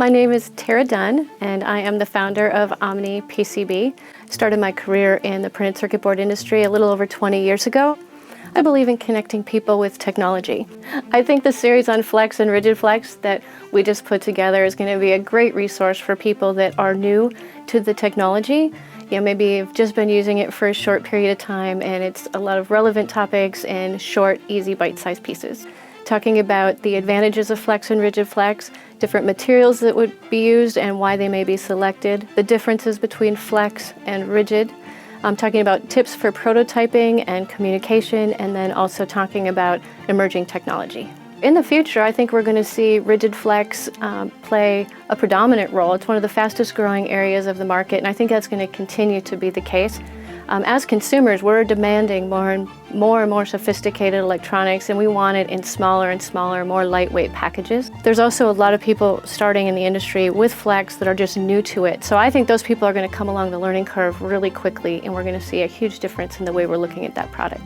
My name is Tara Dunn, and I am the founder of Omni PCB. I started my career in the printed circuit board industry a little over 20 years ago. I believe in connecting people with technology. I think the series on flex and rigid flex that we just put together is going to be a great resource for people that are new to the technology. Maybe you've just been using it for a short period of time and it's a lot of relevant topics in short, easy, bite-sized pieces. Talking about the advantages of flex and rigid flex, different materials that would be used and why they may be selected, the differences between flex and rigid. I'm talking about tips for prototyping and communication, and then also talking about emerging technology. In the future, I think we're going to see rigid flex play a predominant role. It's one of the fastest growing areas of the market, and I think that's going to continue to be the case. As consumers, we're demanding more and more sophisticated electronics, and we want it in smaller and smaller, more lightweight packages. There's also a lot of people starting in the industry with flex that are just new to it. So I think those people are going to come along the learning curve really quickly, and we're going to see a huge difference in the way we're looking at that product.